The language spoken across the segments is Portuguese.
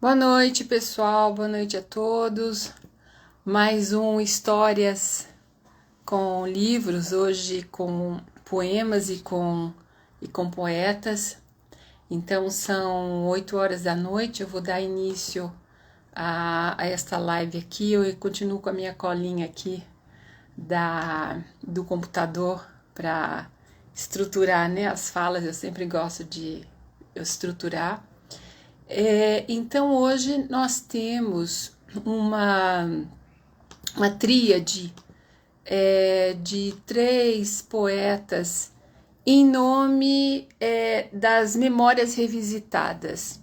Boa noite, pessoal. Boa noite a todos. Mais um Histórias com livros, hoje com poemas e com poetas. Então são 8 horas da noite, eu vou dar início a esta live aqui. Eu continuo com a minha colinha aqui do computador para estruturar, né, as falas. Eu sempre gosto de estruturar. Então hoje nós temos uma tríade de 3 poetas em nome das memórias revisitadas.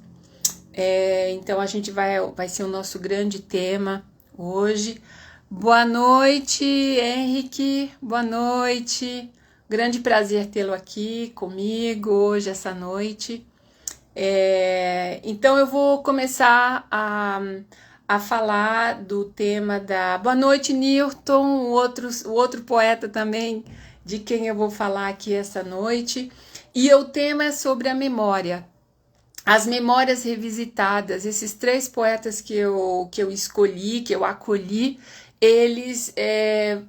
Então a gente vai ser o nosso grande tema hoje. Boa noite, Henrique, boa noite. Grande prazer tê-lo aqui comigo hoje, essa noite. Então eu vou começar a falar do tema da... Boa noite, Newton, o outro poeta também de quem eu vou falar aqui essa noite. E o tema é sobre a memória, as memórias revisitadas. Esses 3 poetas que eu escolhi, que eu acolhi, eles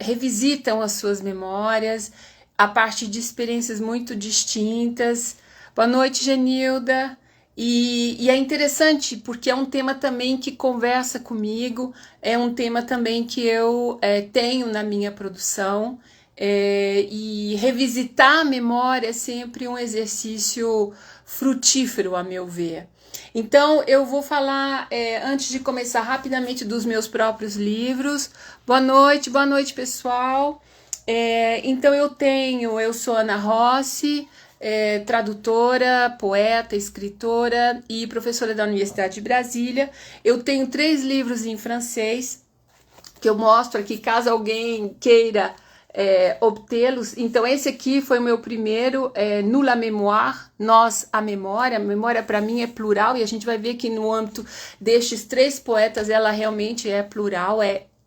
revisitam as suas memórias a partir de experiências muito distintas. Boa noite, Genilda. E é interessante porque é um tema também que conversa comigo, é um tema também que eu tenho na minha produção, e revisitar a memória é sempre um exercício frutífero, a meu ver. Então eu vou falar, antes de começar, rapidamente dos meus próprios livros. Boa noite, pessoal. Então eu sou Ana Rossi, tradutora, poeta, escritora e professora da Universidade de Brasília. Eu tenho 3 livros em francês que eu mostro aqui, caso alguém queira obtê-los. Então esse aqui foi o meu primeiro, Nous la mémoire, Nós a Memória. A memória para mim é plural e a gente vai ver que no âmbito destes 3 poetas ela realmente é plural,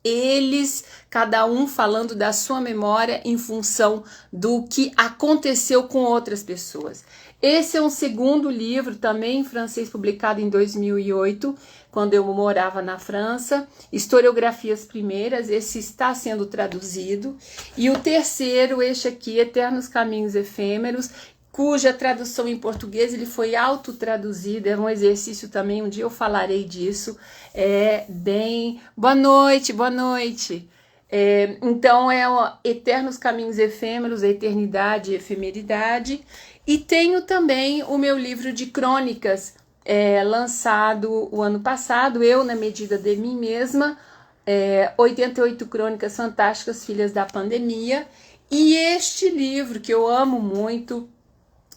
eles, cada um falando da sua memória em função do que aconteceu com outras pessoas. Esse é um segundo livro, também em francês, publicado em 2008, quando eu morava na França, Historiografias Primeiras. Esse está sendo traduzido. E o terceiro, este aqui, Eternos Caminhos Efêmeros, cuja tradução em português ele foi autotraduzido, é um exercício também, um dia eu falarei disso, Boa noite, então Eternos Caminhos Efêmeros, a Eternidade e Efemeridade, e tenho também o meu livro de crônicas, lançado o ano passado, Eu na Medida de Mim Mesma, 88 Crônicas Fantásticas, Filhas da Pandemia, e este livro que eu amo muito,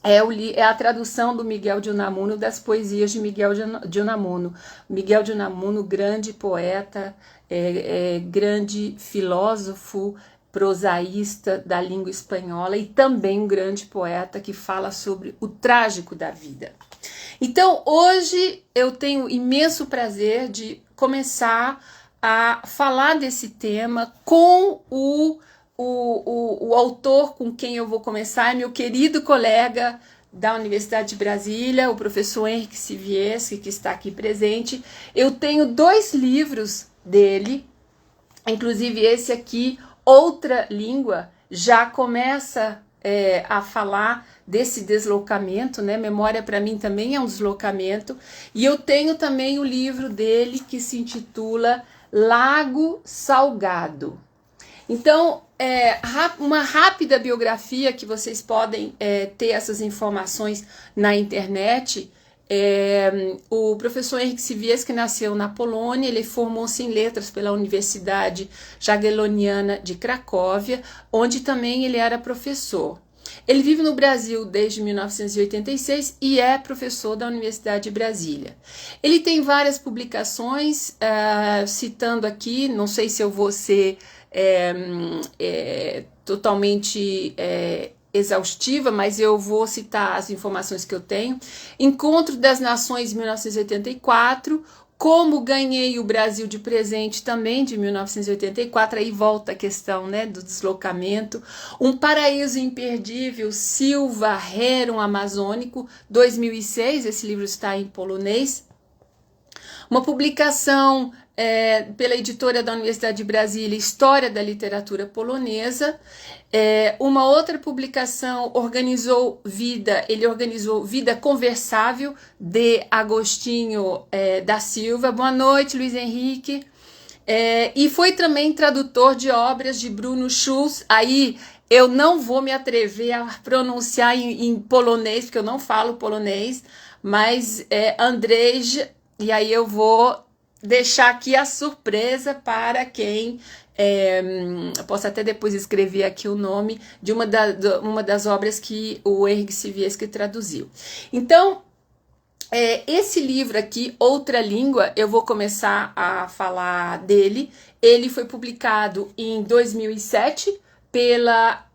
é a tradução do Miguel de Unamuno, das poesias de Miguel de Unamuno. Miguel de Unamuno, grande poeta, grande filósofo, prosaísta da língua espanhola e também um grande poeta que fala sobre o trágico da vida. Então, hoje eu tenho imenso prazer de começar a falar desse tema com o autor com quem eu vou começar, é meu querido colega da Universidade de Brasília, o professor Henrique Sivieski, que está aqui presente. Eu tenho 2 livros dele, inclusive esse aqui, Outra Língua, já começa a falar desse deslocamento, né? Memória para mim também é um deslocamento. E eu tenho também o livro dele que se intitula Lago Salgado. Então, uma rápida biografia, que vocês podem ter essas informações na internet. O professor Henrique Sivieski nasceu na Polônia, ele formou-se em letras pela Universidade Jagielloniana de Cracóvia, onde também ele era professor. Ele vive no Brasil desde 1986 e é professor da Universidade de Brasília. Ele tem várias publicações, citando aqui, não sei se eu vou ser totalmente exaustiva, mas eu vou citar as informações que eu tenho. Encontro das Nações, 1984, Como Ganhei o Brasil de Presente, também de 1984, aí volta a questão, né, do deslocamento. Um Paraíso Imperdível, Silva Heron Amazônico, 2006, esse livro está em polonês. Uma publicação pela editora da Universidade de Brasília, História da Literatura Polonesa. Uma outra publicação ele organizou Vida Conversável, de Agostinho da Silva. Boa noite, Luiz Henrique. E foi também tradutor de obras de Bruno Schulz. Aí eu não vou me atrever a pronunciar em polonês, porque eu não falo polonês, mas Andrzej, e aí eu vou deixar aqui a surpresa para quem... posso até depois escrever aqui o nome de uma das obras que o Henryk Siwierski traduziu. Então, esse livro aqui, Outra Língua, eu vou começar a falar dele. Ele foi publicado em 2007 pela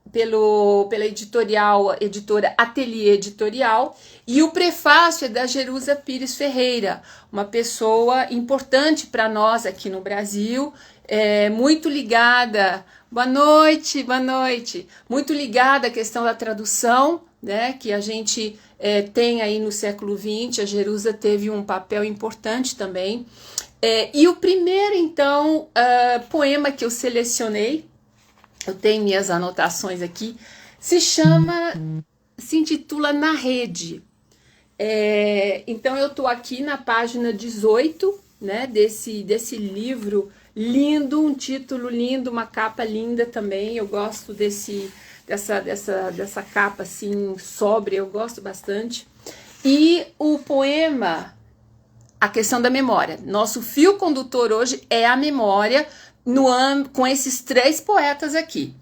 editora Ateliê Editorial, e o prefácio é da Jerusa Pires Ferreira, uma pessoa importante para nós aqui no Brasil, muito ligada, boa noite, muito ligada à questão da tradução, né, que a gente tem aí no século XX. A Jerusa teve um papel importante também. E o primeiro, então, poema que eu selecionei, eu tenho minhas anotações aqui, se intitula Na Rede. Então eu estou aqui na página 18, né, desse livro lindo, um título lindo, uma capa linda também. Eu gosto dessa capa assim, sóbria, eu gosto bastante. E o poema, a questão da memória. Nosso fio condutor hoje é a memória, com esses 3 poetas aqui.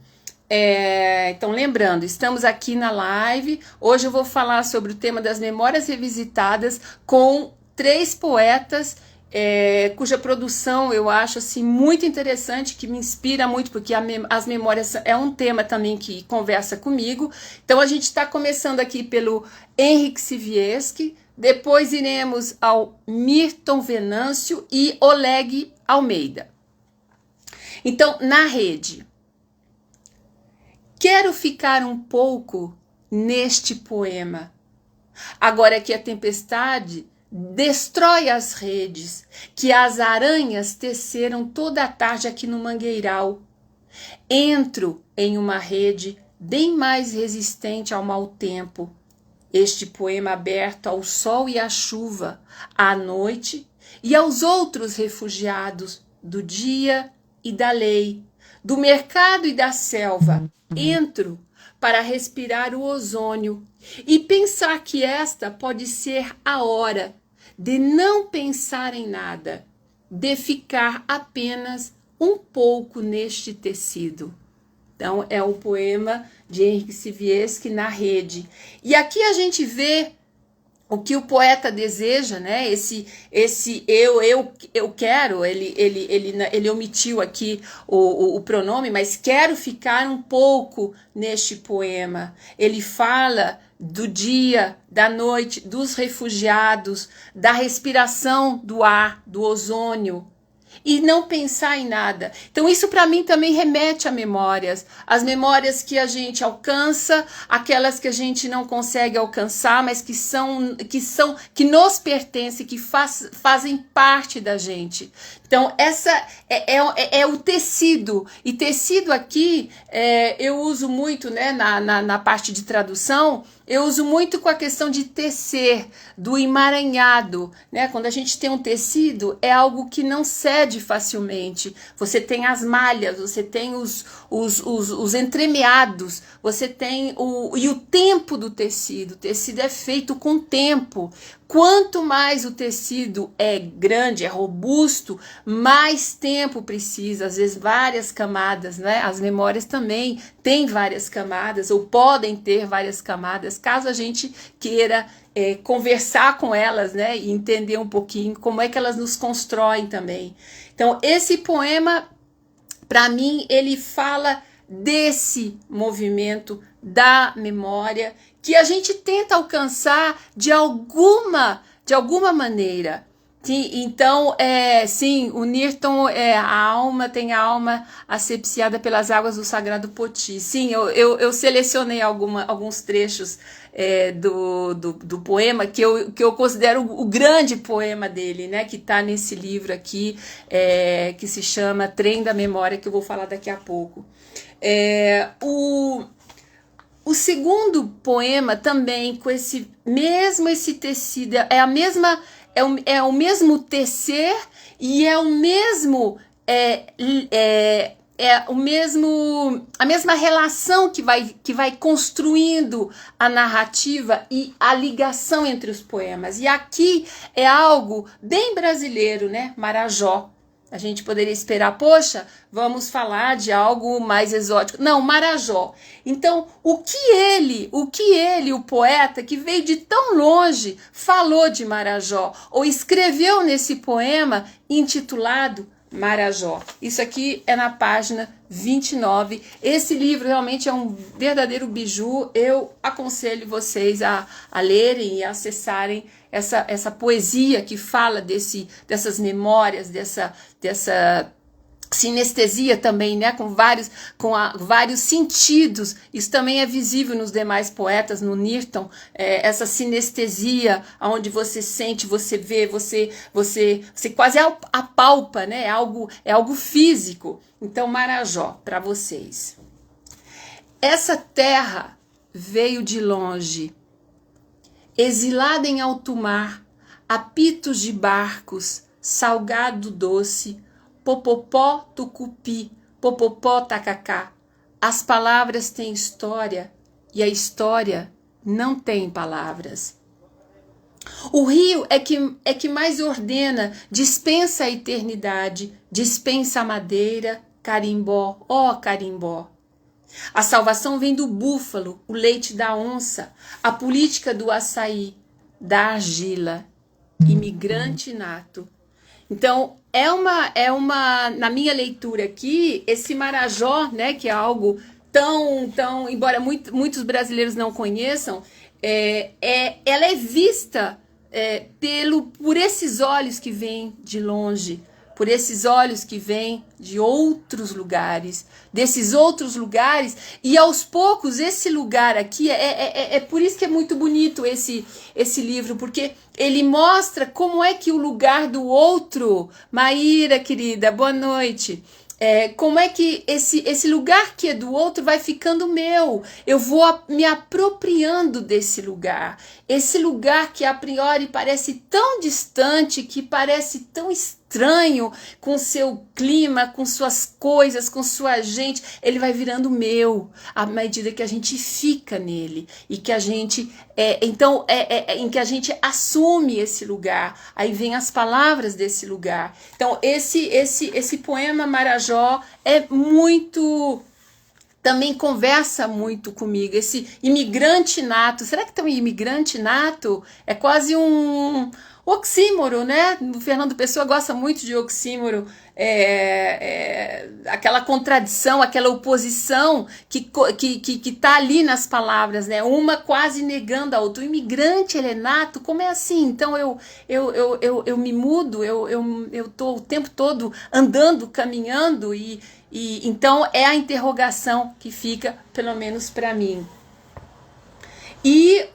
Então, lembrando, estamos aqui na live. Hoje eu vou falar sobre o tema das memórias revisitadas com 3 poetas, cuja produção eu acho assim, muito interessante, que me inspira muito, porque as memórias é um tema também que conversa comigo. Então, a gente está começando aqui pelo Henryk Siwierski, depois iremos ao Milton Venâncio e Oleg Almeida. Então, Na Rede. Quero ficar um pouco neste poema, agora que a tempestade destrói as redes que as aranhas teceram toda a tarde aqui no mangueiral. Entro em uma rede bem mais resistente ao mau tempo. Este poema aberto ao sol e à chuva, à noite e aos outros refugiados do dia e da lei, do mercado e da selva. Entro para respirar o ozônio e pensar que esta pode ser a hora de não pensar em nada, de ficar apenas um pouco neste tecido. Então, é o poema de Henryk Siwierski, Na Rede. E aqui a gente vê o que o poeta deseja, né? Esse eu quero, ele omitiu aqui o pronome, mas quero ficar um pouco neste poema. Ele fala do dia, da noite, dos refugiados, da respiração do ar, do ozônio, e não pensar em nada. Então isso para mim também remete a memórias, as memórias que a gente alcança, aquelas que a gente não consegue alcançar, mas que nos pertencem, que fazem parte da gente. Então essa é o tecido, e tecido aqui eu uso muito, né, na parte de tradução. Eu uso muito com a questão de tecer, do emaranhado, né? Quando a gente tem um tecido, é algo que não cede facilmente. Você tem as malhas, você tem os entremeados, você tem o tempo do tecido. O tecido é feito com tempo. Quanto mais o tecido é grande, é robusto, mais tempo precisa, às vezes várias camadas, né? As memórias também têm várias camadas, ou podem ter várias camadas, caso a gente queira conversar com elas, né? E entender um pouquinho como é que elas nos constroem também. Então, esse poema, para mim, ele fala desse movimento da memória que a gente tenta alcançar de alguma maneira. Sim, então, sim, o Nirton tem a alma asepsiada pelas águas do Sagrado Poti. Sim, eu selecionei alguns trechos do poema que eu considero o grande poema dele, né? Que está nesse livro aqui, que se chama Trem da Memória, que eu vou falar daqui a pouco. O segundo poema também com esse tecido, é o mesmo tecer e é o mesmo a mesma relação que vai construindo a narrativa e a ligação entre os poemas. E aqui é algo bem brasileiro, né? Marajó. A gente poderia esperar, poxa, vamos falar de algo mais exótico. Não, Marajó. Então, o que ele, o poeta que veio de tão longe, falou de Marajó, ou escreveu nesse poema intitulado Marajó. Isso aqui é na página 29. Esse livro realmente é um verdadeiro biju. Eu aconselho vocês a lerem e a acessarem essa poesia que fala dessas memórias, dessa sinestesia também, né, com vários sentidos. Isso também é visível nos demais poetas, no Nirton, essa sinestesia, onde você sente, você vê, você quase apalpa, né, é algo físico. Então, Marajó, para vocês. Essa terra veio de longe, exilada em alto mar, apitos de barcos, salgado doce, popopó tucupi, popopó tacacá. As palavras têm história e a história não tem palavras. O rio é que mais ordena, dispensa a eternidade, dispensa a madeira, carimbó, ó carimbó. A salvação vem do búfalo, o leite da onça, a política do açaí, da argila, imigrante nato. Então, na minha leitura aqui, esse Marajó, né, que é algo tão, embora muitos brasileiros não conheçam, ela é vista por esses olhos que vêm de longe, por esses olhos que vêm de outros lugares, desses outros lugares, e aos poucos esse lugar aqui, é por isso que é muito bonito esse livro, porque ele mostra como é que o lugar do outro, Maíra, querida, boa noite, como é que esse lugar que é do outro vai ficando meu, eu vou me apropriando desse lugar, esse lugar que a priori parece tão distante, que parece tão estranho, com seu clima, com suas coisas, com sua gente, ele vai virando meu, à medida que a gente fica nele, e que a gente, em que a gente assume esse lugar, aí vem as palavras desse lugar. Então, esse poema Marajó também conversa muito comigo, esse imigrante nato. Será que tem um imigrante nato? É quase um oxímoro, né? O Fernando Pessoa gosta muito de oxímoro, aquela contradição, aquela oposição que tá ali nas palavras, né? Uma quase negando a outra. O imigrante, ele é nato? Como é assim? Então eu me mudo, eu tô o tempo todo andando, caminhando, e então é a interrogação que fica, pelo menos para mim. E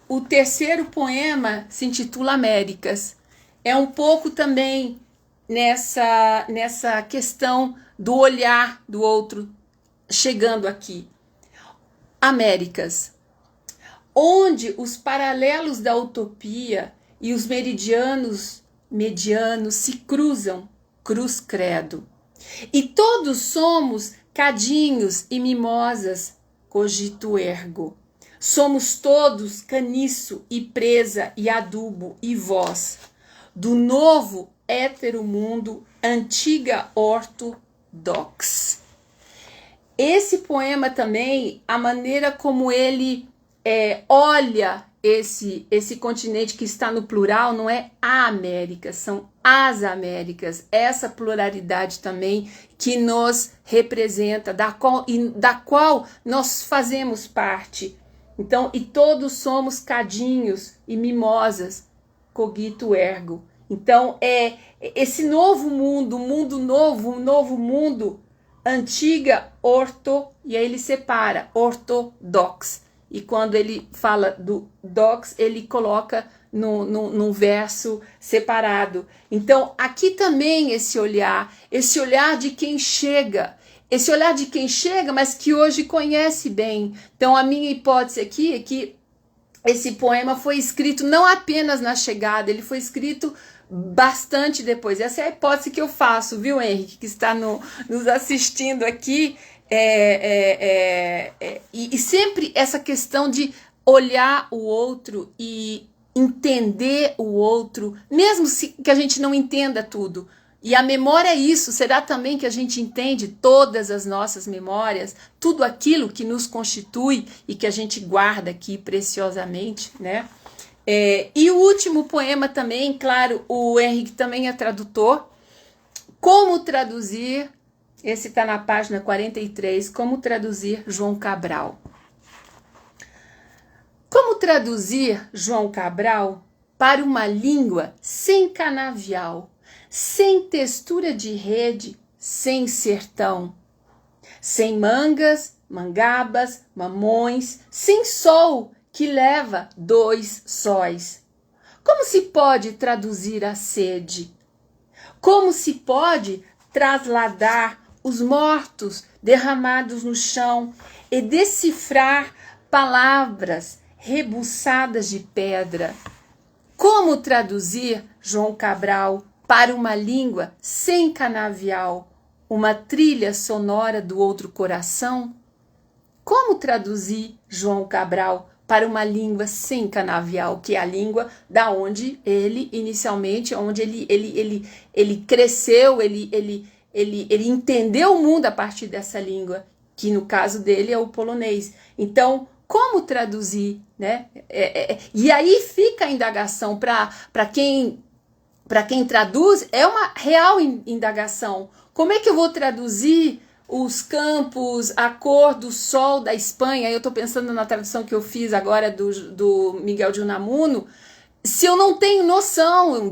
o terceiro poema se intitula Américas. É um pouco também nessa questão do olhar do outro chegando aqui. Américas, onde os paralelos da utopia e os medianos se cruzam, cruz credo. E todos somos cadinhos e mimosas, cogito ergo. Somos todos caniço e presa e adubo e voz, do novo hétero mundo, antiga ortodox. Esse poema também, a maneira como ele olha esse continente que está no plural, não é a América, são as Américas, essa pluralidade também que nos representa, da qual nós fazemos parte. Então, e todos somos cadinhos e mimosas, cogito ergo. Então, é esse novo mundo, um mundo novo, um novo mundo, antiga orto, e aí ele separa, ortodox. E quando ele fala do dox, ele coloca num verso separado. Então, aqui também esse olhar de quem chega, mas que hoje conhece bem. Então, a minha hipótese aqui é que esse poema foi escrito não apenas na chegada, ele foi escrito bastante depois. Essa é a hipótese que eu faço, viu, Henrique, que está nos assistindo aqui. E sempre essa questão de olhar o outro e entender o outro, mesmo que a gente não entenda tudo. E a memória é isso. Será também que a gente entende todas as nossas memórias, tudo aquilo que nos constitui e que a gente guarda aqui preciosamente, né? E o último poema também, claro, o Henrique também é tradutor. Como traduzir, esse está na página 43, como traduzir João Cabral. Como traduzir João Cabral para uma língua sem canavial, sem textura de rede, sem sertão, sem mangas, mangabas, mamões, sem sol que leva 2 sóis. Como se pode traduzir a sede? Como se pode trasladar os mortos derramados no chão e decifrar palavras rebuçadas de pedra? Como traduzir João Cabral para uma língua sem canavial, uma trilha sonora do outro coração? Como traduzir João Cabral para uma língua sem canavial, que é a língua da onde ele inicialmente, onde ele cresceu, ele entendeu o mundo a partir dessa língua, que no caso dele é o polonês. Então, como traduzir, né? E aí fica a indagação para quem traduz, é uma real indagação. Como é que eu vou traduzir os campos, a cor do sol da Espanha? Eu estou pensando na tradução que eu fiz agora do Miguel de Unamuno, se eu não tenho noção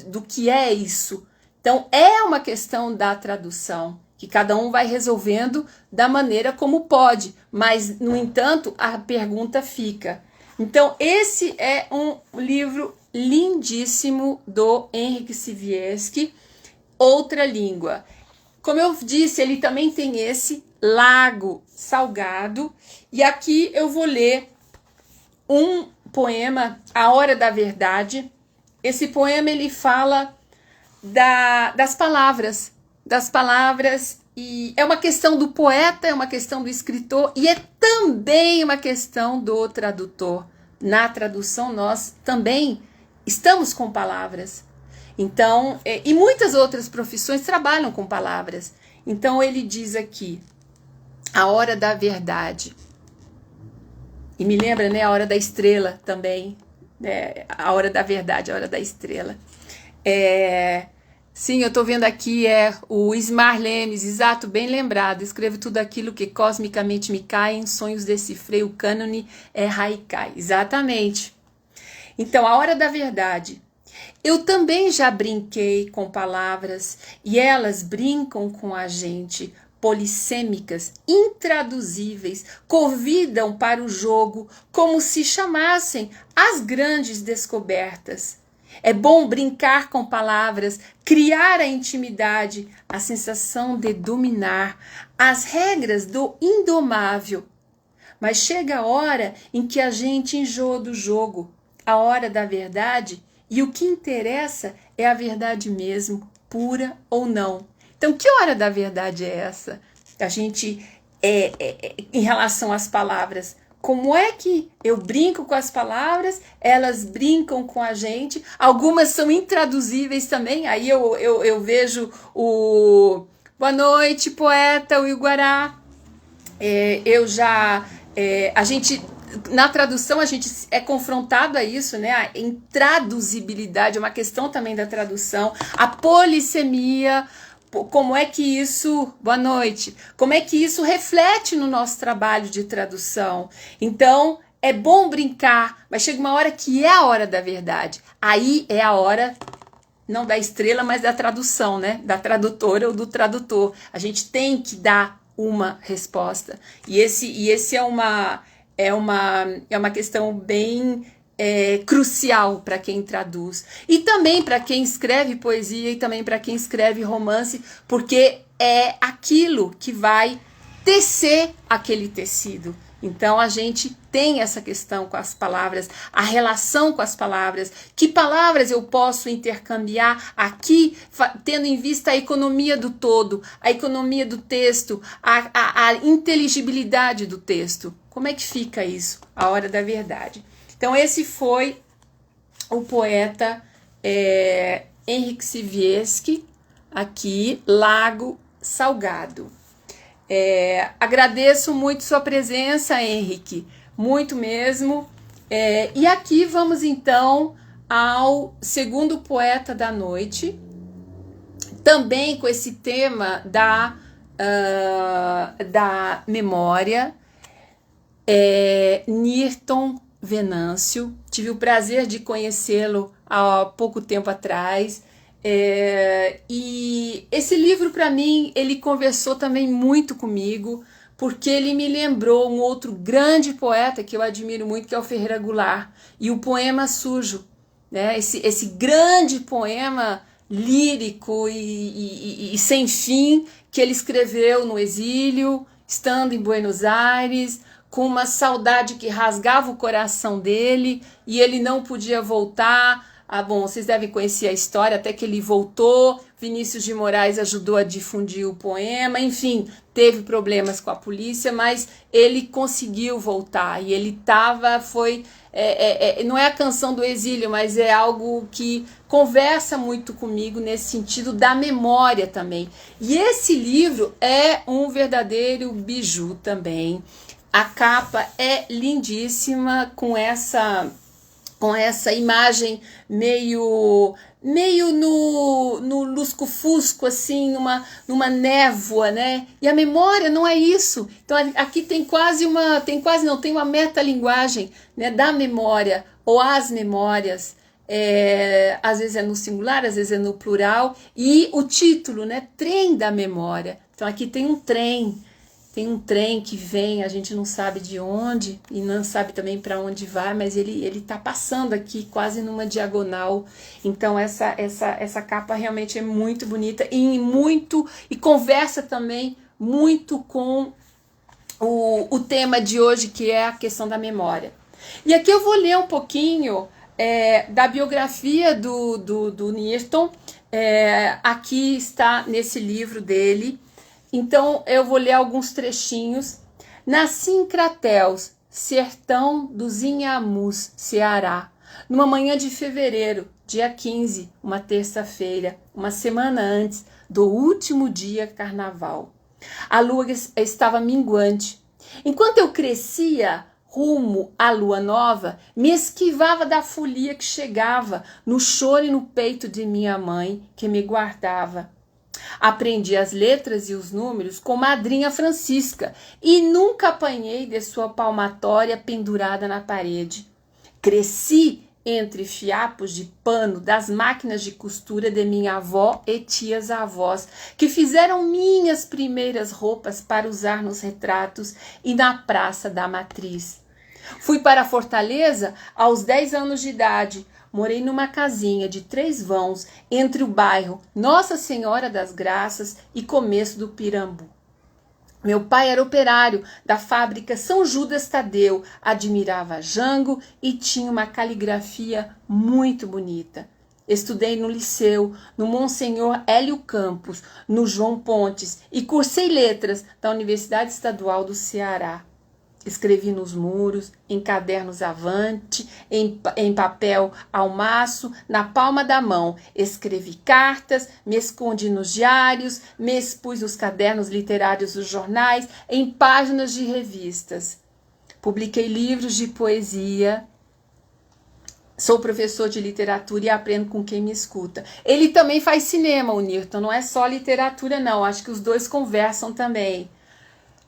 do que é isso. Então, é uma questão da tradução, que cada um vai resolvendo da maneira como pode, mas, no entanto, a pergunta fica. Então, esse é um livro lindíssimo do Henryk Siwierski, Outra Língua. Como eu disse, ele também tem esse Lago Salgado, e aqui eu vou ler um poema, A Hora da Verdade. Esse poema ele fala das palavras, e é uma questão do poeta, é uma questão do escritor, e é também uma questão do tradutor. Na tradução nós também estamos com palavras. Então, e muitas outras profissões trabalham com palavras. Então ele diz aqui, a hora da verdade. E me lembra, né, a hora da estrela também, né, a hora da verdade, a hora da estrela. Sim, eu estou vendo aqui, o Ismar Lemes, exato, bem lembrado. Escrevo tudo aquilo que cosmicamente me cai, em sonhos decifrei o cânone, Haikai. Exatamente. Então, a hora da verdade. Eu também já brinquei com palavras e elas brincam com a gente, polissêmicas, intraduzíveis, convidam para o jogo como se chamassem as grandes descobertas. É bom brincar com palavras, criar a intimidade, a sensação de dominar, as regras do indomável. Mas chega a hora em que a gente enjoa do jogo, a hora da verdade. E o que interessa é a verdade mesmo, pura ou não. Então, que hora da verdade é essa? A gente, em relação às palavras, como é que eu brinco com as palavras, elas brincam com a gente, algumas são intraduzíveis também, aí eu vejo o boa noite, poeta, o Iguará, a gente... Na tradução, a gente é confrontado a isso, né? A intraduzibilidade é uma questão também da tradução. A polissemia, como é que isso... Boa noite. Como é que isso reflete no nosso trabalho de tradução? Então, é bom brincar, mas chega uma hora que é a hora da verdade. Aí é a hora, não da estrela, mas da tradução, né? Da tradutora ou do tradutor. A gente tem que dar uma resposta. E esse é uma questão bem crucial para quem traduz. E também para quem escreve poesia e também para quem escreve romance, porque é aquilo que vai tecer aquele tecido. Então a gente tem essa questão com as palavras, a relação com as palavras, que palavras eu posso intercambiar aqui, tendo em vista a economia do todo, a economia do texto, a inteligibilidade do texto. Como é que fica isso? A hora da verdade. Então esse foi o poeta Henryk Siwierski, aqui, Lago Salgado. Agradeço muito sua presença, Henryk, muito mesmo. E aqui vamos então ao segundo poeta da noite, também com esse tema da memória, Nirton Venâncio. Tive o prazer de conhecê-lo há pouco tempo atrás. E esse livro, para mim, ele conversou também muito comigo, porque ele me lembrou um outro grande poeta que eu admiro muito, que é o Ferreira Goulart, e o Poema Sujo, né? Esse grande poema lírico e sem fim que ele escreveu no exílio, estando em Buenos Aires, com uma saudade que rasgava o coração dele, e ele não podia voltar. Bom, vocês devem conhecer a história, até que ele voltou, Vinícius de Moraes ajudou a difundir o poema, enfim, teve problemas com a polícia, mas ele conseguiu voltar, e ele não é a canção do exílio, mas é algo que conversa muito comigo nesse sentido da memória também. E esse livro é um verdadeiro biju também. A capa é lindíssima, com essa imagem meio no lusco-fusco, assim, numa névoa, né? E a memória não é isso. Então aqui tem uma metalinguagem, né, da memória, ou as memórias. Às vezes é no singular, às vezes é no plural. E o título, né? Trem da memória. Então aqui tem um trem. Tem um trem que vem, a gente não sabe de onde e não sabe também para onde vai, mas ele tá passando aqui quase numa diagonal. Então essa capa realmente é muito bonita e conversa também muito com o tema de hoje, que é a questão da memória. E aqui eu vou ler um pouquinho da biografia do Nirton. Aqui está nesse livro dele. Então, eu vou ler alguns trechinhos. Nasci em Crateus, sertão dos Inhamus, Ceará, numa manhã de fevereiro, dia 15, uma terça-feira, uma semana antes do último dia carnaval. A lua estava minguante. Enquanto eu crescia rumo à lua nova, me esquivava da folia que chegava no choro e no peito de minha mãe, que me guardava. Aprendi as letras e os números com madrinha Francisca e nunca apanhei de sua palmatória pendurada na parede. Cresci entre fiapos de pano das máquinas de costura de minha avó e tias-avós, que fizeram minhas primeiras roupas para usar nos retratos e na Praça da Matriz. Fui para Fortaleza aos 10 anos de idade. Morei numa casinha de 3 vãos entre o bairro Nossa Senhora das Graças e começo do Pirambu. Meu pai era operário da fábrica São Judas Tadeu, admirava Jango e tinha uma caligrafia muito bonita. Estudei no Liceu, no Monsenhor Hélio Campos, no João Pontes e cursei letras da Universidade Estadual do Ceará. Escrevi nos muros, em cadernos avante, em papel ao maço, na palma da mão. Escrevi cartas, me escondi nos diários, me expus nos cadernos literários dos jornais, em páginas de revistas. Publiquei livros de poesia. Sou professor de literatura e aprendo com quem me escuta. Ele também faz cinema, o Nirton, não é só literatura, não. Acho que os dois conversam também.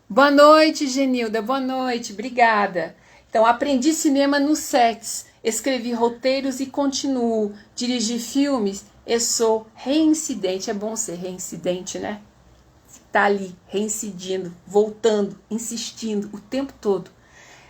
Boa noite, Genilda. Boa noite. Obrigada. Então, aprendi cinema nos sets, escrevi roteiros e continuo, dirigi filmes e sou reincidente. É bom ser reincidente, né? Tá ali, reincidindo, voltando, insistindo o tempo todo.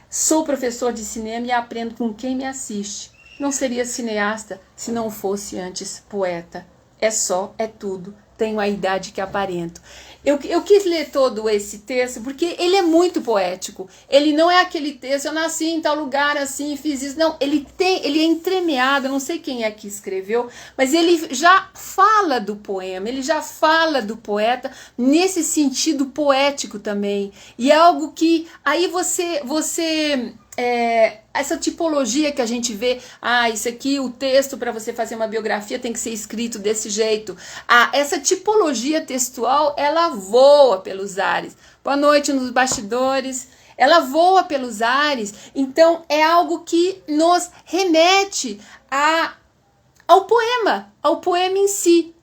Sou professor de cinema e aprendo com quem me assiste. Não seria cineasta se não fosse antes poeta. É tudo. Tenho a idade que aparento. Eu quis ler todo esse texto porque ele é muito poético. Ele não é aquele texto, eu nasci em tal lugar assim, fiz isso. Não, ele é entremeado, eu não sei quem é que escreveu, mas ele já fala do poema, ele já fala do poeta nesse sentido poético também. E é algo que aí essa tipologia que a gente vê, isso aqui, o texto para você fazer uma biografia tem que ser escrito desse jeito. Essa tipologia textual, ela voa pelos ares. Boa noite nos bastidores. Ela voa pelos ares. Então, é algo que nos remete ao poema em si.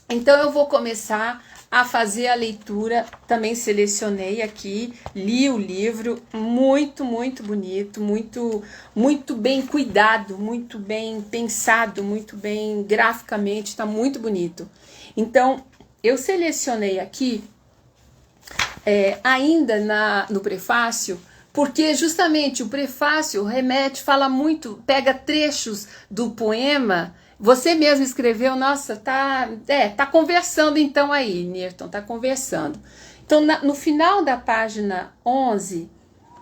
Então, eu vou começar a fazer a leitura. Também selecionei aqui, li o livro, muito, muito bonito, muito, muito bem cuidado, muito bem pensado, muito bem graficamente, está muito bonito. Então, eu selecionei aqui, ainda no prefácio, porque justamente o prefácio fala muito, pega trechos do poema. Você mesmo escreveu, nossa, tá conversando então aí, Nirton, tá conversando. Então, no final da página 11,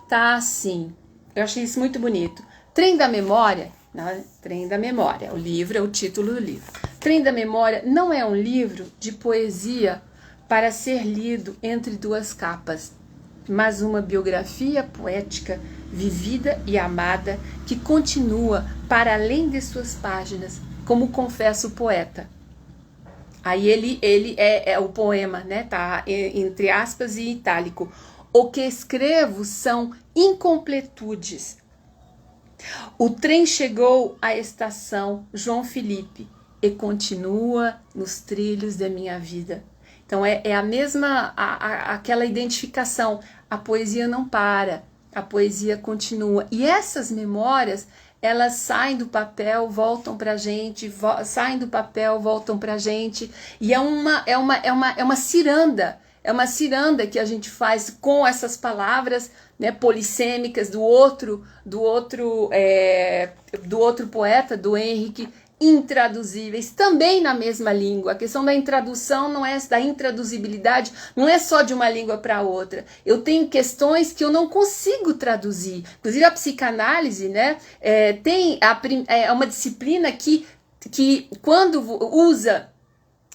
tá assim, eu achei isso muito bonito. Trem da Memória, né? Trem da Memória, o livro é o título do livro. Trem da Memória não é um livro de poesia para ser lido entre duas capas, mas uma biografia poética, vivida e amada, que continua para além de suas páginas, como confessa o poeta. Aí ele é o poema, né? Tá entre aspas e itálico. O que escrevo são incompletudes. O trem chegou à estação João Felipe e continua nos trilhos da minha vida. Então é a mesma, aquela identificação. A poesia não para, a poesia continua. E essas memórias, elas saem do papel, voltam pra gente, saem do papel, voltam pra gente. E é uma ciranda. É uma ciranda que a gente faz com essas palavras, né, polissêmicas do outro poeta, do Henrique, intraduzíveis, também na mesma língua. A questão da intradução da intraduzibilidade não é só de uma língua para outra. Eu tenho questões que eu não consigo traduzir. Inclusive a psicanálise, né, é uma disciplina que quando usa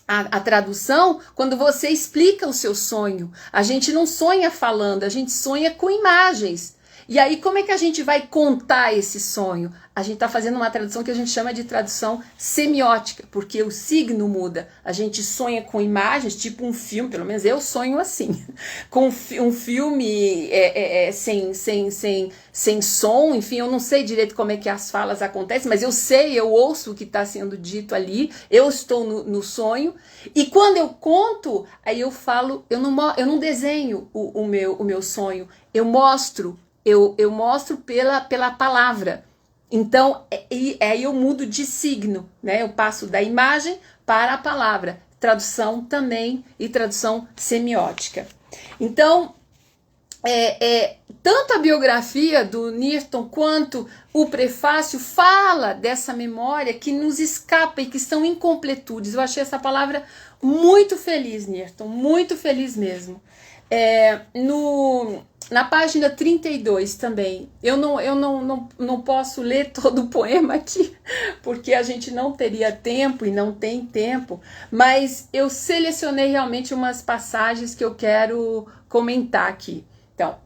a tradução, quando você explica o seu sonho, a gente não sonha falando, a gente sonha com imagens. E aí, como é que a gente vai contar esse sonho? A gente está fazendo uma tradução que a gente chama de tradução semiótica, porque o signo muda. A gente sonha com imagens, tipo um filme, pelo menos eu sonho assim, com um filme sem som, enfim, eu não sei direito como é que as falas acontecem, mas eu ouço o que está sendo dito ali, eu estou no sonho, e quando eu conto, aí eu falo, eu não desenho o meu sonho, eu mostro pela palavra. Então, aí eu mudo de signo, né? Eu passo da imagem para a palavra. Tradução também e tradução semiótica. Então, tanto a biografia do Nirton quanto o prefácio fala dessa memória que nos escapa e que são incompletudes. Eu achei essa palavra muito feliz, Nirton, muito feliz mesmo. Na página 32 também, eu não posso ler todo o poema aqui, porque a gente não teria tempo e não tem tempo, mas eu selecionei realmente umas passagens que eu quero comentar aqui. Então,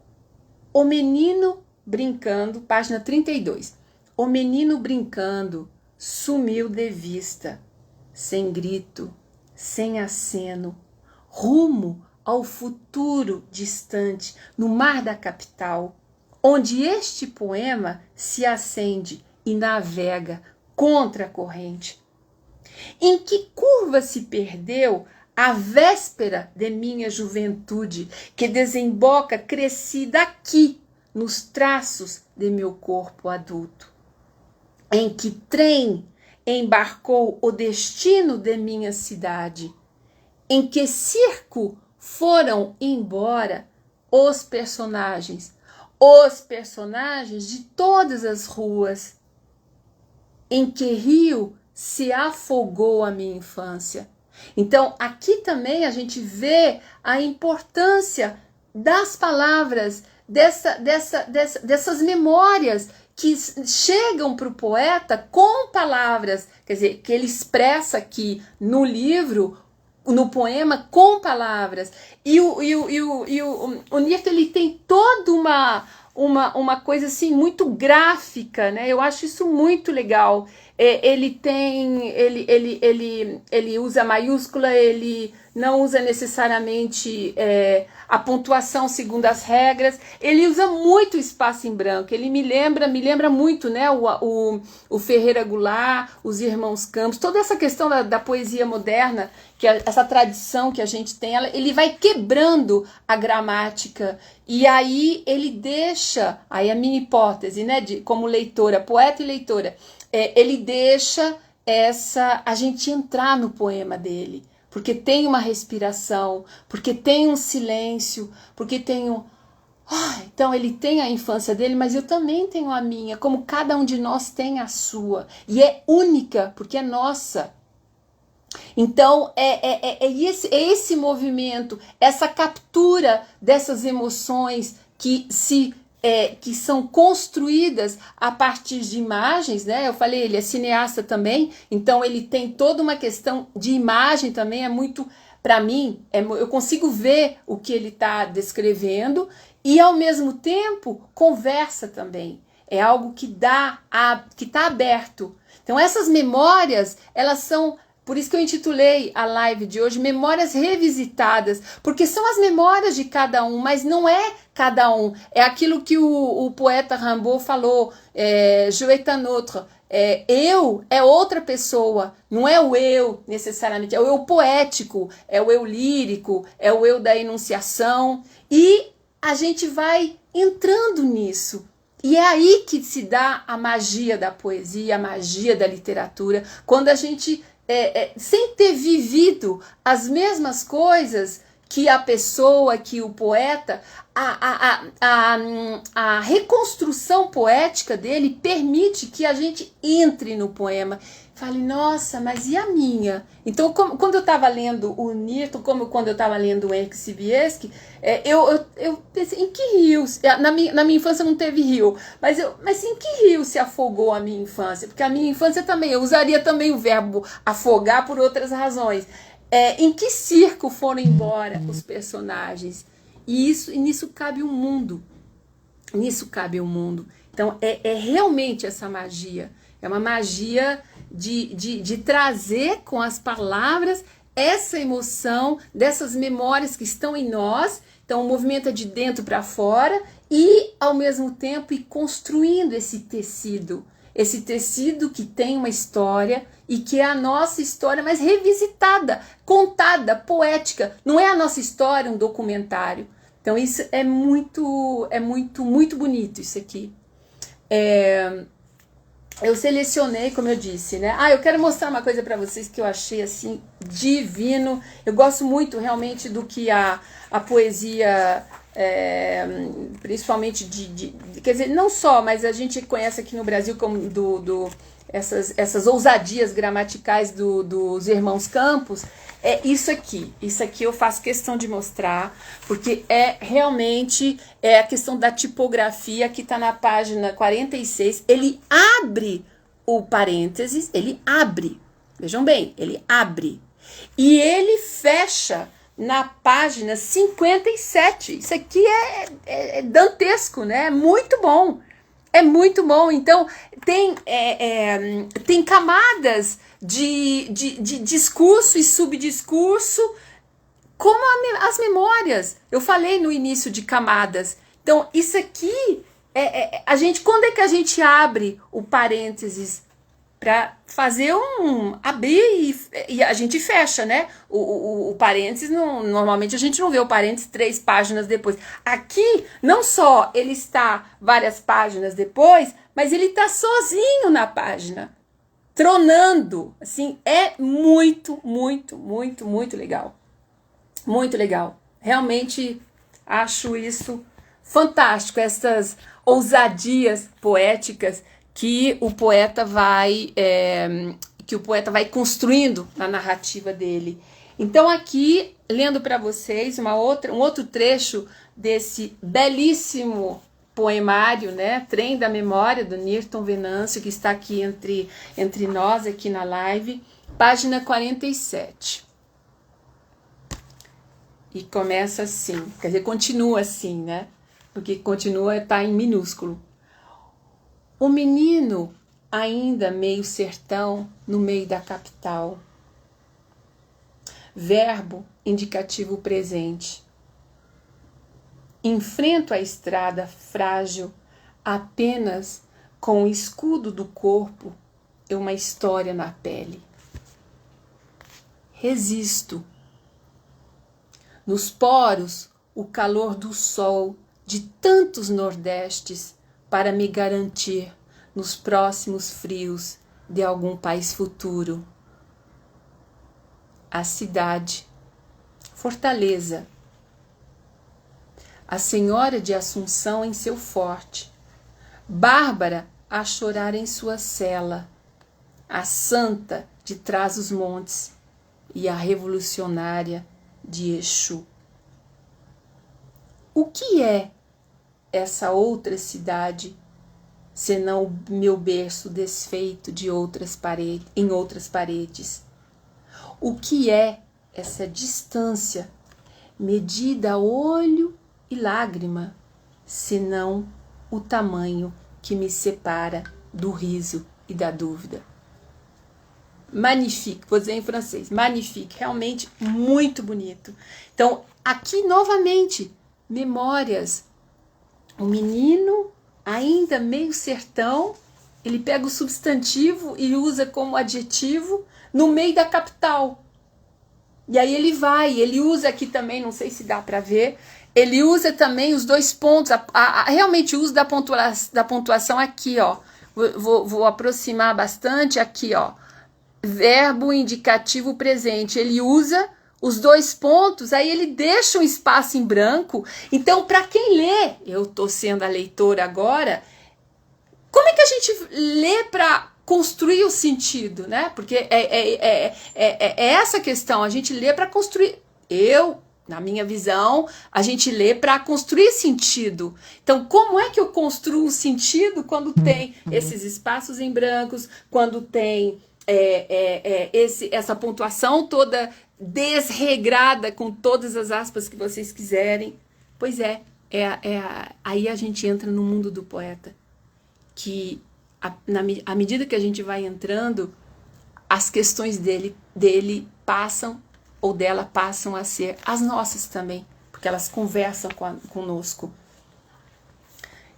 o menino brincando, página 32. O menino brincando sumiu de vista, sem grito, sem aceno, rumo ao futuro distante, no mar da capital, onde este poema se acende e navega contra a corrente. Em que curva se perdeu a véspera de minha juventude, que desemboca crescida aqui, nos traços de meu corpo adulto. Em que trem embarcou o destino de minha cidade? Em que circo foram embora os personagens de todas as ruas? Em que rio se afogou a minha infância? Então, aqui também a gente vê a importância das palavras, dessas memórias que chegam para o poeta com palavras, quer dizer, que ele expressa aqui no livro, no poema, com palavras. E o Nietzsche, ele tem toda uma coisa assim muito gráfica, né? Eu acho isso muito legal. Ele usa maiúscula, ele não usa necessariamente a pontuação segundo as regras, ele usa muito espaço em branco. Ele me lembra muito, né, o Ferreira Goulart, os Irmãos Campos, toda essa questão da poesia moderna, que essa tradição que a gente tem, ele vai quebrando a gramática, e aí ele deixa, aí a minha hipótese, né, como leitora, poeta e leitora, ele deixa a gente entrar no poema dele, porque tem uma respiração, porque tem um silêncio, porque tem um... então ele tem a infância dele, mas eu também tenho a minha, como cada um de nós tem a sua, e é única, porque é nossa. Então esse movimento, essa captura dessas emoções que são construídas a partir de imagens, né? Eu falei, ele é cineasta também, então ele tem toda uma questão de imagem também, é muito, para mim, eu consigo ver o que ele está descrevendo e ao mesmo tempo conversa também, é algo que está aberto. Então essas memórias, elas são... Por isso que eu intitulei a live de hoje Memórias Revisitadas, porque são as memórias de cada um, mas não é cada um. É aquilo que o poeta Rimbaud falou, je est un autre. Eu é outra pessoa, não é o eu necessariamente, é o eu poético, é o eu lírico, é o eu da enunciação. E a gente vai entrando nisso. E é aí que se dá a magia da poesia, a magia da literatura, quando a gente... sem ter vivido as mesmas coisas que a pessoa, que o poeta, a reconstrução poética dele permite que a gente entre no poema. Fale, nossa, mas e a minha? Então, quando eu estava lendo o Nirton, como quando eu estava lendo o Henrique Sibiesky, eu pensei, em que rio? Na minha infância não teve rio, mas em que rio se afogou a minha infância? Porque a minha infância também, eu usaria também o verbo afogar por outras razões. Em que circo foram embora os personagens? E nisso cabe um mundo. Nisso cabe um mundo. Então, é realmente essa magia. É uma magia de trazer com as palavras essa emoção dessas memórias que estão em nós. Então, o movimento é de dentro para fora e, ao mesmo tempo, ir construindo esse tecido que tem uma história e que é a nossa história, mas revisitada, contada, poética. Não é a nossa história um documentário. Então, isso é muito bonito, isso aqui. Eu selecionei, como eu disse, né? Eu quero mostrar uma coisa para vocês que eu achei, assim, divino. Eu gosto muito, realmente, do que a poesia, principalmente quer dizer, não só, mas a gente conhece aqui no Brasil como essas ousadias gramaticais dos Irmãos Campos. Isso aqui eu faço questão de mostrar, porque realmente a questão da tipografia, que está na página 46, ele abre o parênteses, vejam bem, ele abre, e ele fecha na página 57, isso aqui é dantesco, né? É muito bom. Então tem camadas de discurso e subdiscurso, como as memórias. Eu falei no início de camadas. Então, isso aqui, quando é que a gente abre o parênteses para fazer abrir e a gente fecha, né? O parênteses, normalmente a gente não vê o parênteses 3 páginas depois. Aqui, não só ele está várias páginas depois, mas ele está sozinho na página, tronando. Assim, é muito, muito, muito, muito legal. Muito legal. Realmente acho isso fantástico, essas ousadias poéticas que o poeta vai construindo na narrativa dele. Então aqui, lendo para vocês um outro trecho desse belíssimo poemário, né, Trem da Memória, do Nirton Venâncio, que está aqui entre nós, aqui na live, página 47. E começa assim, quer dizer, continua assim, né, porque continua, está em minúsculo. O menino, ainda meio sertão, no meio da capital. Verbo indicativo presente. Enfrento a estrada frágil, apenas com o escudo do corpo e uma história na pele. Resisto. Nos poros, o calor do sol de tantos nordestes para me garantir nos próximos frios de algum país futuro. A cidade, Fortaleza. A Senhora de Assunção em seu forte, Bárbara a chorar em sua cela, a Santa de Trás-os-Montes e a Revolucionária de Exu. O que é essa outra cidade, senão o meu berço desfeito em outras paredes? O que é essa distância, medida a olho e lágrima, senão o tamanho que me separa do riso e da dúvida? Magnifique, vou dizer em francês, magnifique, realmente muito bonito. Então, aqui novamente, memórias. O menino, ainda meio sertão, ele pega o substantivo e usa como adjetivo no meio da capital. E aí ele usa aqui também, não sei se dá para ver, ele usa também os 2 pontos, realmente o uso da pontuação aqui, ó. Vou aproximar bastante aqui, ó. Verbo indicativo presente, ele usa os 2 pontos, aí ele deixa um espaço em branco. Então, para quem lê, eu estou sendo a leitora agora, como é que a gente lê para construir o sentido, né? Porque é essa questão, a gente lê para construir. Na minha visão, a gente lê para construir sentido. Então, como é que eu construo um sentido quando tem esses espaços em brancos, quando tem essa pontuação toda desregrada, com todas as aspas que vocês quiserem? Pois aí a gente entra no mundo do poeta, que à medida que a gente vai entrando, as questões dele passam, ou dela passam a ser as nossas também, porque elas conversam conosco.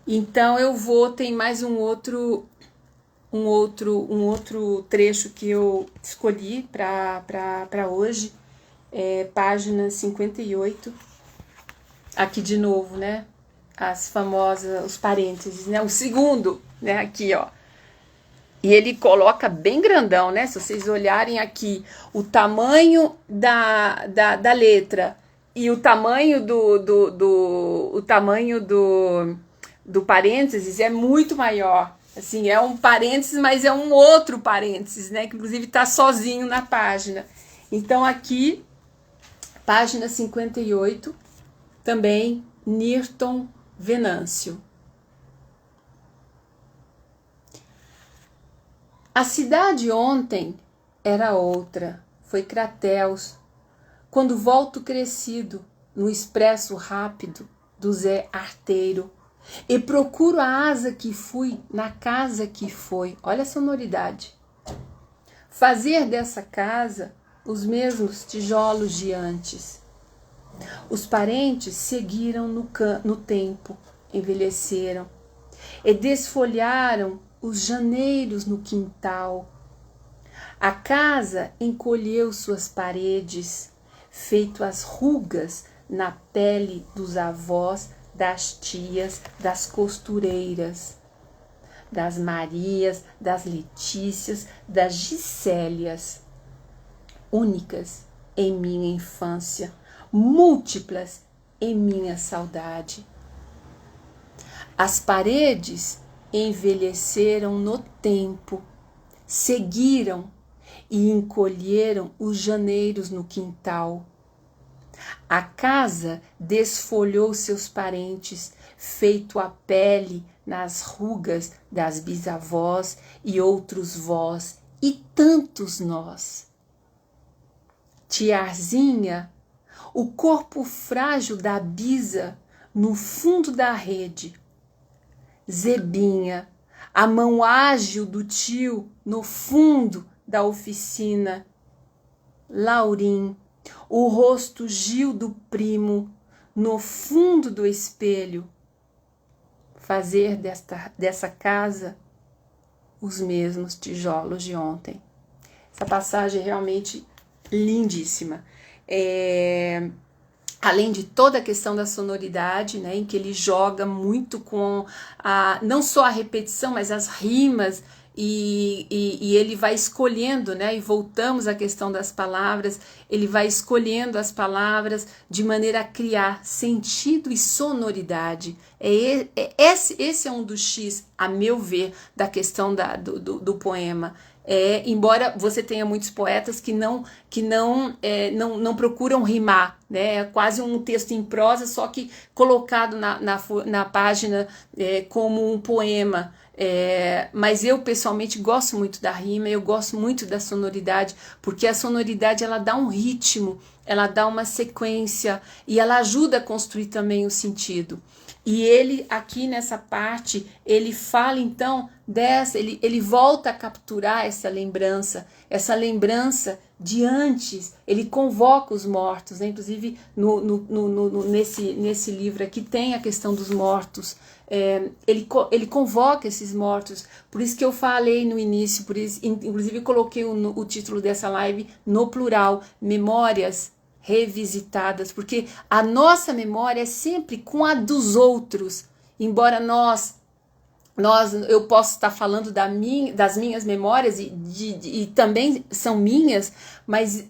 Então tem mais um outro trecho que eu escolhi para hoje, página 58, aqui de novo, né, as famosas, os parênteses, né, o segundo, né, aqui, ó, e ele coloca bem grandão, né, se vocês olharem aqui, o tamanho da letra e o tamanho do parênteses é muito maior. Assim, é um parênteses, mas é um outro parênteses, né? Que inclusive está sozinho na página. Então, aqui, página 58, também Nirton Venâncio. A cidade ontem era outra, foi Crateus, quando volto crescido no expresso rápido do Zé Arteiro, e procuro a asa que fui na casa que foi. Olha a sonoridade. Fazer dessa casa os mesmos tijolos de antes. Os parentes seguiram no tempo, envelheceram e desfolharam os janeiros no quintal. A casa encolheu suas paredes, feito as rugas na pele dos avós, das tias, das costureiras, das Marias, das Letícias, das Gisélias, únicas em minha infância, múltiplas em minha saudade. As paredes envelheceram no tempo, seguiram e encolheram os janeiros no quintal. A casa desfolhou seus parentes, feito a pele nas rugas das bisavós e outros vós e tantos nós. Tiarzinha, o corpo frágil da bisa no fundo da rede. Zebinha, a mão ágil do tio no fundo da oficina. Laurim, o rosto gil do primo no fundo do espelho. Fazer dessa casa os mesmos tijolos de ontem. Essa passagem é realmente lindíssima. Além de toda a questão da sonoridade, né, em que ele joga muito com não só a repetição, mas as rimas, e ele vai escolhendo, né, e voltamos à questão das palavras, ele vai escolhendo as palavras de maneira a criar sentido e sonoridade. Esse é um dos X, a meu ver, da questão do poema. Embora você tenha muitos poetas que não procuram rimar, né? É quase um texto em prosa, só que colocado na página como um poema. Mas eu pessoalmente gosto muito da rima, eu gosto muito da sonoridade, porque a sonoridade ela dá um ritmo, ela dá uma sequência e ela ajuda a construir também o sentido. E ele aqui nessa parte, ele fala então ele volta a capturar essa lembrança de antes, ele convoca os mortos, né? Inclusive nesse livro aqui tem a questão dos mortos, ele convoca esses mortos, por isso que eu falei no início, por isso, inclusive coloquei o título dessa live no plural, Memórias Revisitadas, porque a nossa memória é sempre com a dos outros, embora eu posso estar falando das minhas memórias e também são minhas, mas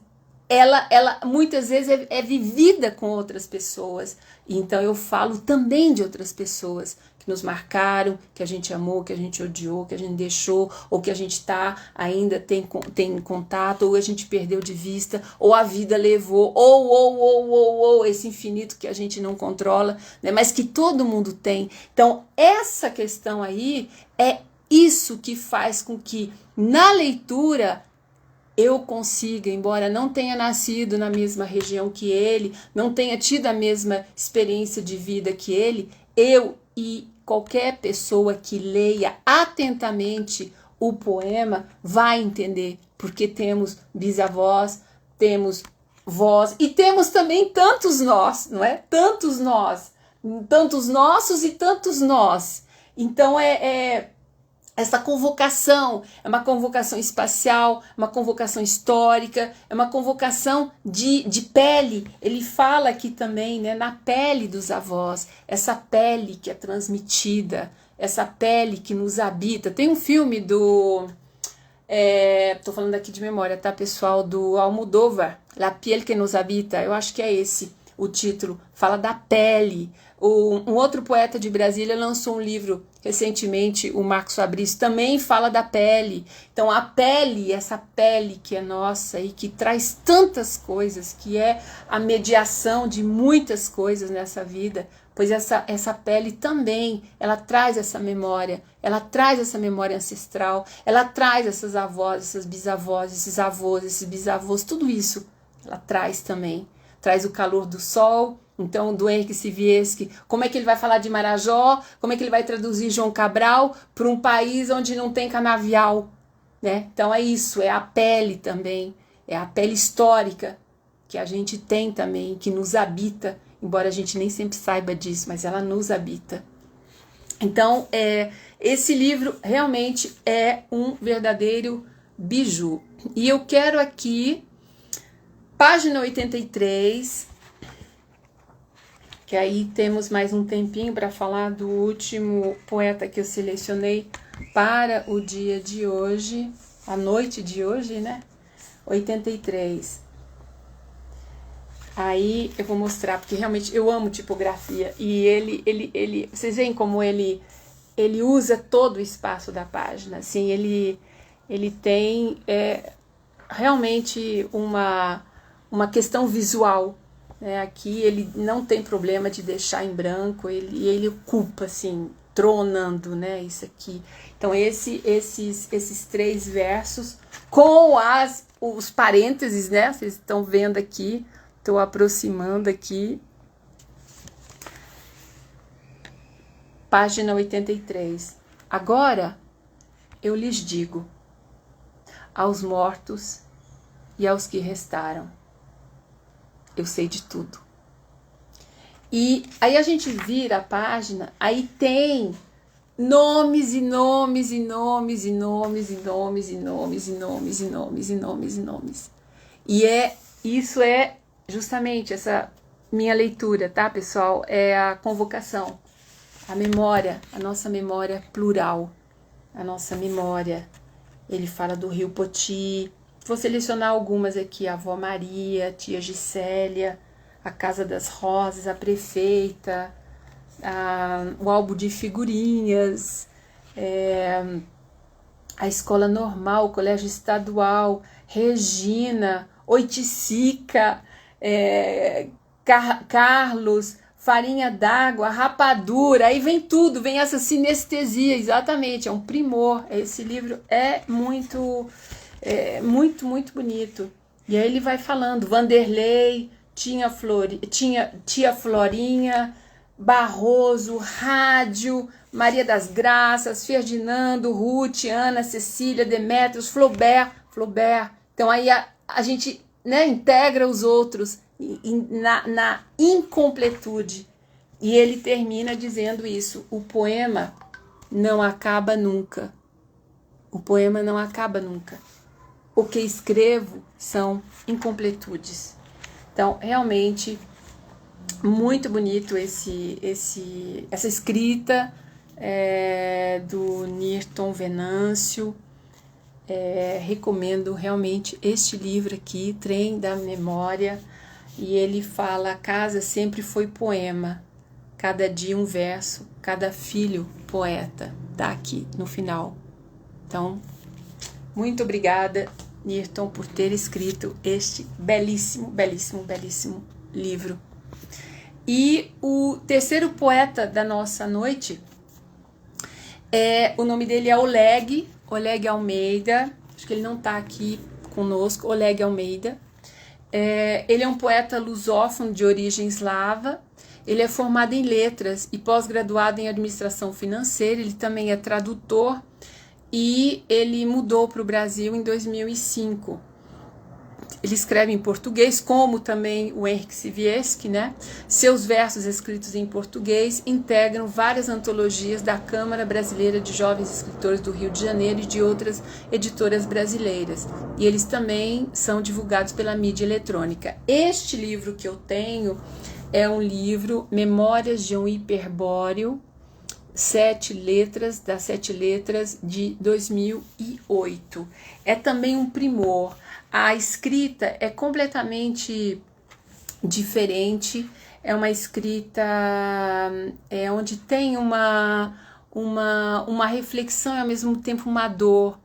ela muitas vezes é vivida com outras pessoas, então eu falo também de outras pessoas que nos marcaram, que a gente amou, que a gente odiou, que a gente deixou, ou que a gente ainda tem contato, ou a gente perdeu de vista, ou a vida levou, ou esse infinito que a gente não controla, né? Mas que todo mundo tem. Então, essa questão aí é isso que faz com que, na leitura, eu consiga, embora não tenha nascido na mesma região que ele, não tenha tido a mesma experiência de vida que ele, eu e qualquer pessoa que leia atentamente o poema vai entender, porque temos bisavós, temos vós e temos também tantos nós, não é? Tantos nós, tantos nossos e tantos nós. Então essa convocação é uma convocação espacial, uma convocação histórica, é uma convocação de pele. Ele fala aqui também, né, na pele dos avós, essa pele que é transmitida, essa pele que nos habita. Tem um filme tô falando aqui de memória, tá, pessoal, do Almodóvar, La piel que nos habita, eu acho que é esse o título, fala da pele. Um outro poeta de Brasília lançou um livro recentemente, o Marcos Fabrício, também fala da pele. Então a pele, essa pele que é nossa e que traz tantas coisas, que é a mediação de muitas coisas nessa vida, pois essa pele também, ela traz essa memória ancestral, ela traz essas avós, essas bisavós, esses avós, esses bisavós, tudo isso ela traz também. Traz o calor do sol. Então, do Henrique Siviesky, como é que ele vai falar de Marajó, como é que ele vai traduzir João Cabral para um país onde não tem canavial, né? Então é isso, é a pele também, é a pele histórica que a gente tem também, que nos habita, embora a gente nem sempre saiba disso, mas ela nos habita. Então, esse livro realmente é um verdadeiro biju. E eu quero aqui, página 83, que aí temos mais um tempinho para falar do último poeta que eu selecionei para o dia de hoje, a noite de hoje, né? 83. Aí eu vou mostrar, porque realmente eu amo tipografia. E ele vocês veem como ele usa todo o espaço da página. Assim, ele tem realmente uma questão visual. Né? Aqui ele não tem problema de deixar em branco, ele ocupa, assim, tronando, né? Isso aqui. Então, esses 3 versos, com os parênteses, né? Vocês estão vendo aqui. Estou aproximando aqui. Página 83. Agora eu lhes digo, aos mortos e aos que restaram, eu sei de tudo. E aí a gente vira a página, aí tem nomes e nomes e nomes e nomes e nomes e nomes e nomes e nomes e nomes e nomes. E isso é justamente essa minha leitura, tá, pessoal? É a convocação, a memória, a nossa memória plural, a nossa memória. Ele fala do Rio Poti. Vou selecionar algumas aqui: a avó Maria, a tia Gisélia, a Casa das Rosas, a prefeita, o álbum de figurinhas, a escola normal, o colégio estadual, Regina, Oiticica, Carlos, farinha d'água, rapadura, aí vem tudo, vem essa sinestesia, exatamente, é um primor. Esse livro é muito bonito. E aí ele vai falando, Vanderlei, tia Florinha, Barroso, Rádio, Maria das Graças, Ferdinando, Ruth, Ana, Cecília, Demétrios, Flaubert. Então aí a gente, né, integra os outros na incompletude. E ele termina dizendo isso: o poema não acaba nunca. O poema não acaba nunca. O que escrevo são incompletudes. Então, realmente, muito bonito essa escrita do Nirton Venâncio. Recomendo realmente este livro aqui, Trem da Memória. E ele fala: a casa sempre foi poema, cada dia um verso, cada filho poeta. Tá aqui no final. Então, muito obrigada, Nirton, por ter escrito este belíssimo, belíssimo, belíssimo livro. E o terceiro poeta da nossa noite, o nome dele é Oleg Almeida. Acho que ele não está aqui conosco. Oleg Almeida. Ele é um poeta lusófono de origem eslava. Ele é formado em letras e pós-graduado em administração financeira. Ele também é tradutor e ele mudou para o Brasil em 2005. Ele escreve em português, como também o Henrique Siviesky, né? Seus versos escritos em português integram várias antologias da Câmara Brasileira de Jovens Escritores do Rio de Janeiro e de outras editoras brasileiras. E eles também são divulgados pela mídia eletrônica. Este livro que eu tenho é um livro, Memórias de um Hiperbóreo, 7 letras, das 7 letras de 2008. É também um primor. A escrita é completamente diferente, é uma escrita onde tem uma reflexão e ao mesmo tempo uma dor.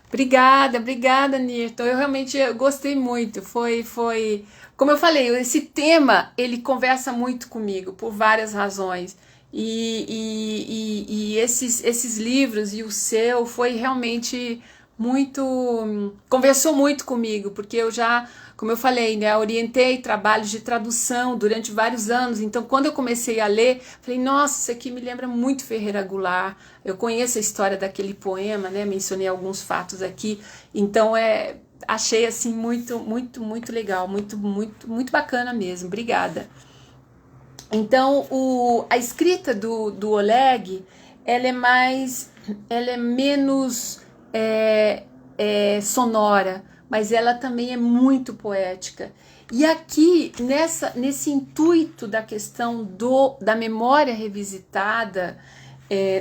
Obrigada, Nirton. Eu realmente gostei muito. Foi, como eu falei, esse tema ele conversa muito comigo por várias razões. E esses livros e o seu foi realmente conversou muito comigo, porque eu já, como eu falei, né, orientei trabalhos de tradução durante vários anos. Então, quando eu comecei a ler, falei, nossa, isso aqui me lembra muito Ferreira Goulart. Eu conheço a história daquele poema, né? Mencionei alguns fatos aqui. Então, achei assim muito legal, muito bacana mesmo. Obrigada. Então, a escrita do Oleg, ela é menos sonora, mas ela também é muito poética. E aqui, nesse intuito da questão da memória revisitada,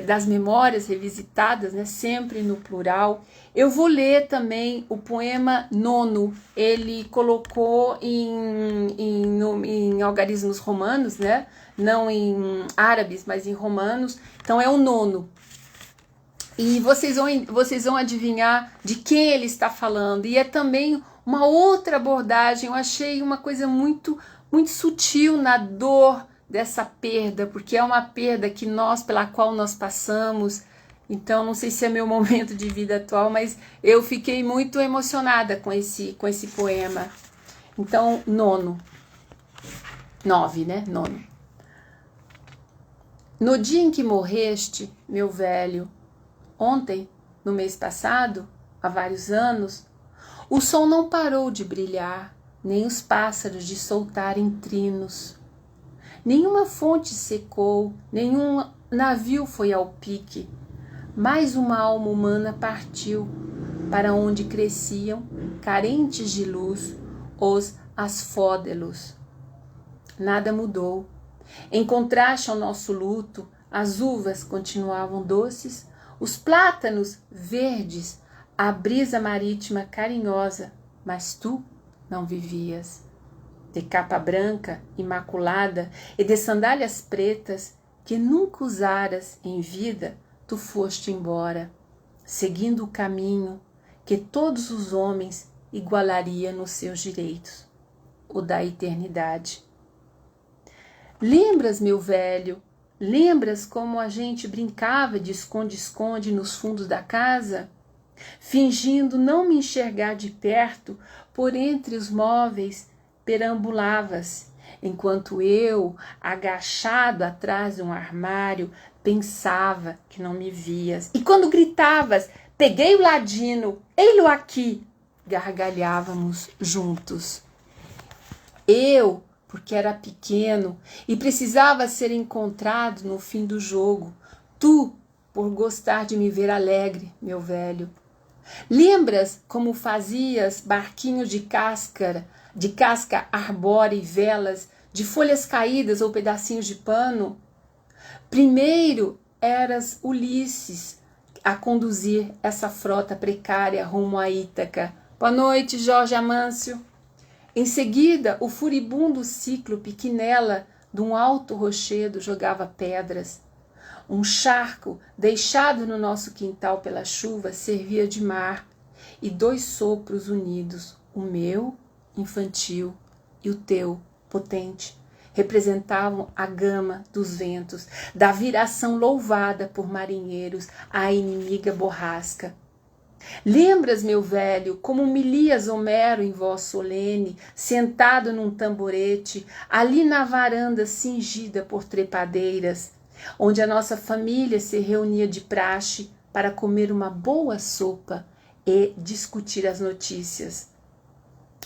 das memórias revisitadas, né, sempre no plural, eu vou ler também o poema nono. Ele colocou em algarismos romanos, né, não em árabes, mas em romanos, então é o nono. E vocês vão adivinhar de quem ele está falando. E é também uma outra abordagem. Eu achei uma coisa muito, muito sutil na dor dessa perda, porque é uma perda pela qual nós passamos. Então, não sei se é meu momento de vida atual, mas eu fiquei muito emocionada com esse poema. Então, nono. 9, né? Nono. No dia em que morreste, meu velho, ontem, no mês passado, há vários anos, o sol não parou de brilhar, nem os pássaros de soltarem trinos. Nenhuma fonte secou, nenhum navio foi ao pique. Mais uma alma humana partiu para onde cresciam, carentes de luz, os asfódelos. Nada mudou. Em contraste ao nosso luto, as uvas continuavam doces, os plátanos verdes, a brisa marítima carinhosa, mas tu não vivias. De capa branca, imaculada, e de sandálias pretas, que nunca usaras em vida, tu foste embora, seguindo o caminho que todos os homens igualaria nos seus direitos, o da eternidade. Lembras, meu velho, lembras como a gente brincava de esconde-esconde nos fundos da casa? Fingindo não me enxergar de perto, por entre os móveis perambulavas, enquanto eu, agachado atrás de um armário, pensava que não me vias. E quando gritavas, peguei o ladino, ei-lo aqui, gargalhávamos juntos. Eu, porque era pequeno e precisava ser encontrado no fim do jogo. Tu, por gostar de me ver alegre, meu velho. Lembras como fazias barquinhos de casca arbórea e velas, de folhas caídas ou pedacinhos de pano? Primeiro eras Ulisses a conduzir essa frota precária rumo a Ítaca. Boa noite, Jorge Amâncio. Em seguida, o furibundo cíclope que nela, de um alto rochedo, jogava pedras. Um charco, deixado no nosso quintal pela chuva, servia de mar, e 2 sopros unidos, o meu, infantil, e o teu, potente, representavam a gama dos ventos, da viração louvada por marinheiros à inimiga borrasca. Lembras, meu velho, como humilhas Homero em voz solene, sentado num tamborete, ali na varanda cingida por trepadeiras, onde a nossa família se reunia de praxe para comer uma boa sopa e discutir as notícias.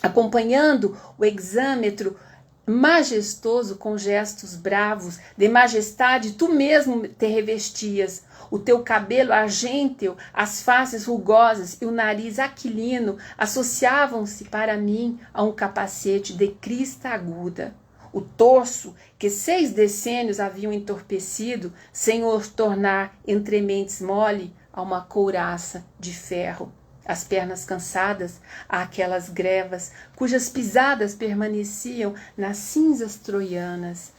Acompanhando o exâmetro majestoso com gestos bravos, de majestade tu mesmo te revestias, o teu cabelo argênteo, as faces rugosas e o nariz aquilino associavam-se para mim a um capacete de crista aguda. O torso, que 6 decênios haviam entorpecido, sem o tornar entre mentes mole, a uma couraça de ferro. As pernas cansadas, àquelas grevas, cujas pisadas permaneciam nas cinzas troianas.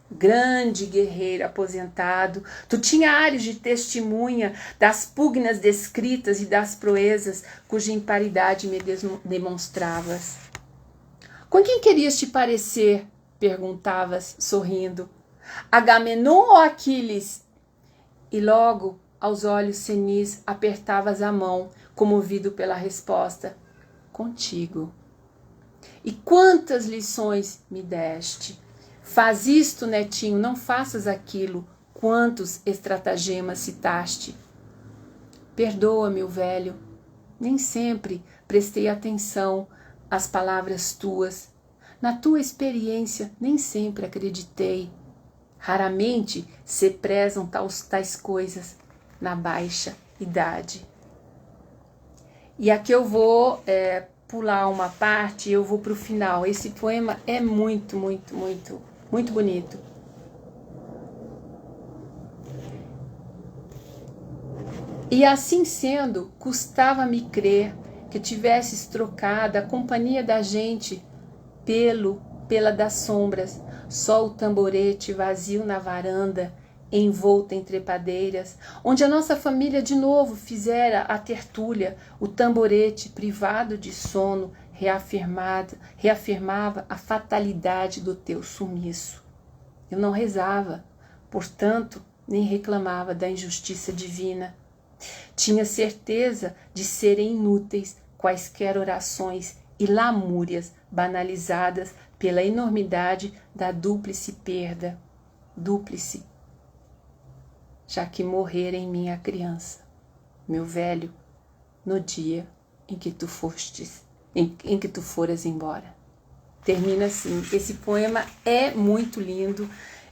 Grande guerreiro aposentado, tu tinha ares de testemunha das pugnas descritas e das proezas cuja imparidade me demonstravas. Com quem querias te parecer? Perguntavas, sorrindo. Agamenon ou Aquiles? E logo, aos olhos senis, apertavas a mão, comovido pela resposta. Contigo. E quantas lições me deste? Faz isto, netinho, não faças aquilo. Quantos estratagemas citaste? Perdoa, meu velho. Nem sempre prestei atenção às palavras tuas. Na tua experiência, nem sempre acreditei. Raramente se prezam tais coisas na baixa idade. E aqui eu vou pular uma parte e eu vou para o final. Esse poema é muito, muito, muito, muito bonito. E assim sendo, custava-me crer que tivesses trocado a companhia da gente pela das sombras, só o tamborete vazio na varanda, envolto em trepadeiras, onde a nossa família de novo fizera a tertúlia, o tamborete privado de sono reafirmava a fatalidade do teu sumiço. Eu não rezava, portanto, nem reclamava da injustiça divina. Tinha certeza de serem inúteis quaisquer orações e lamúrias banalizadas pela enormidade da dúplice perda. Dúplice, já que morrera em mim a criança, meu velho, no dia em que tu fostes, em que tu foras embora. Termina assim. Esse poema é muito lindo.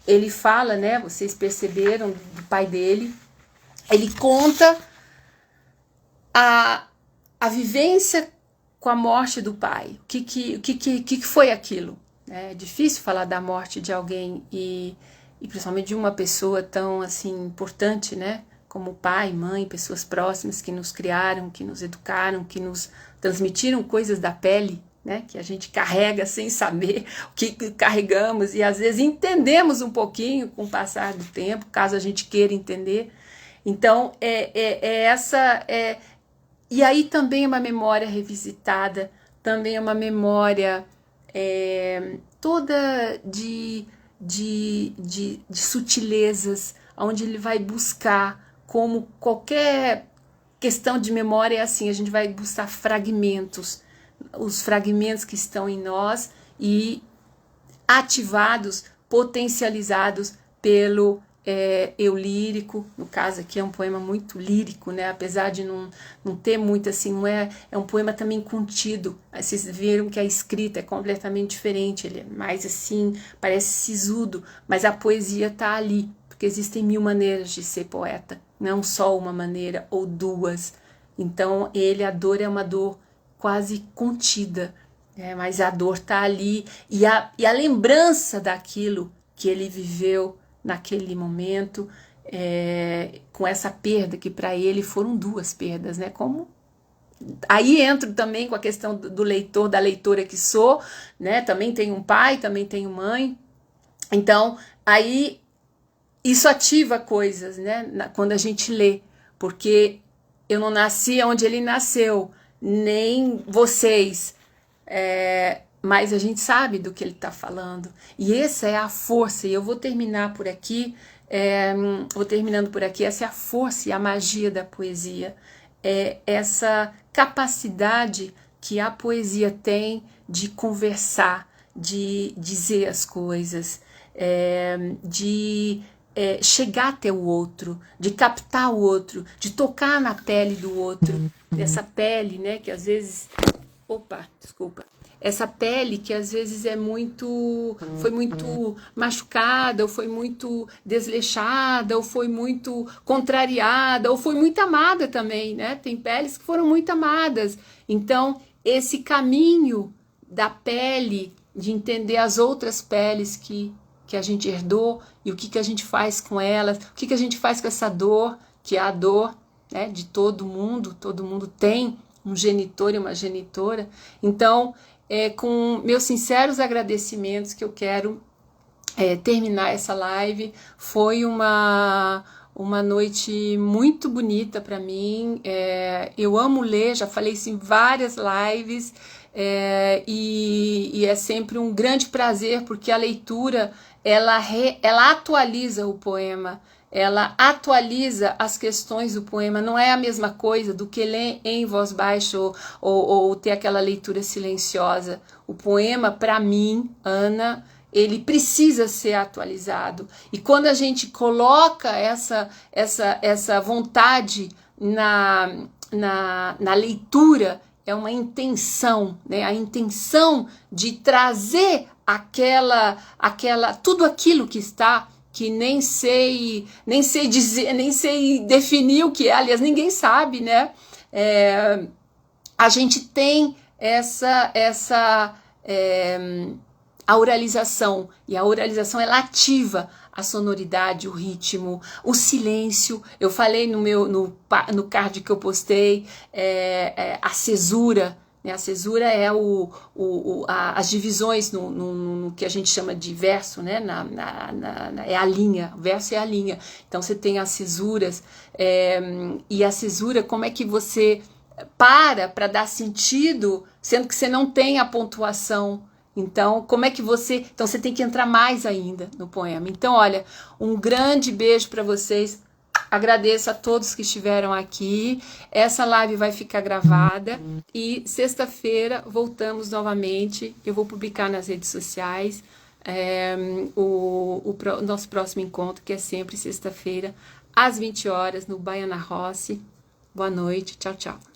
Ele fala, né? Vocês perceberam do pai dele. Ele conta a vivência com a morte do pai. O que foi aquilo? É difícil falar da morte de alguém e principalmente de uma pessoa tão assim importante, né? Como pai, mãe, pessoas próximas que nos criaram, que nos educaram, que nos transmitiram coisas da pele, né? Que a gente carrega sem saber o que carregamos e às vezes entendemos um pouquinho com o passar do tempo, caso a gente queira entender. Então, e aí também é uma memória revisitada, também é uma memória toda de sutilezas, onde ele vai buscar, como qualquer questão de memória é assim, a gente vai buscar fragmentos, os fragmentos que estão em nós e ativados, potencializados pelo eu lírico. No caso aqui é um poema muito lírico, né? Apesar de não ter muito assim, não é um poema também contido. Vocês viram que a escrita é completamente diferente, ele é mais assim, parece sisudo, mas a poesia tá ali, porque existem 1000 maneiras de ser poeta, não só uma maneira ou duas. Então a dor é uma dor quase contida, mas a dor tá ali e a lembrança daquilo que ele viveu naquele momento, com essa perda que para ele foram 2 perdas, né? Como aí entro também com a questão do leitor, da leitora que sou, né? Também tenho um pai, também tenho mãe. Então, aí isso ativa coisas, né? Quando a gente lê, porque eu não nasci onde ele nasceu, nem vocês, mas a gente sabe do que ele está falando. E essa é a força, e eu vou terminar por aqui, vou terminando por aqui, essa é a força e a magia da poesia. É essa capacidade que a poesia tem de conversar, de dizer as coisas, de chegar até o outro, de captar o outro, de tocar na pele do outro, dessa pele, né, que às vezes... desculpa. Essa pele que às vezes foi muito machucada, ou foi muito desleixada, ou foi muito contrariada, ou foi muito amada também, né? Tem peles que foram muito amadas. Então, esse caminho da pele, de entender as outras peles que a gente herdou e o que a gente faz com elas, o que a gente faz com essa dor, que é a dor, né, de todo mundo tem um genitor e uma genitora. Então, com meus sinceros agradecimentos que eu quero terminar essa live. Foi uma noite muito bonita para mim. Eu amo ler, já falei isso em várias lives, e é sempre um grande prazer, porque a leitura ela atualiza o poema, ela atualiza as questões do poema. Não é a mesma coisa do que ler em voz baixa ou ter aquela leitura silenciosa. O poema, para mim, Ana, ele precisa ser atualizado. E quando a gente coloca essa vontade na leitura, é uma intenção, né? A intenção de trazer tudo aquilo que está que nem sei dizer, nem sei definir o que é, aliás, ninguém sabe, né? A gente tem a oralização, e a oralização ela ativa a sonoridade, o ritmo, o silêncio. Eu falei no card que eu postei, a cesura, né? A cesura é as divisões no que a gente chama de verso, né? É a linha, o verso é a linha. Então você tem as cesuras, e a cesura, como é que você para dar sentido, sendo que você não tem a pontuação. Então, como é que você... Então, você tem que entrar mais ainda no poema. Então, olha, um grande beijo para vocês. Agradeço a todos que estiveram aqui. Essa live vai ficar gravada. E sexta-feira voltamos novamente. Eu vou publicar nas redes sociais o nosso próximo encontro, que é sempre sexta-feira, às 20 horas, no Baiana Rossi. Boa noite. Tchau, tchau.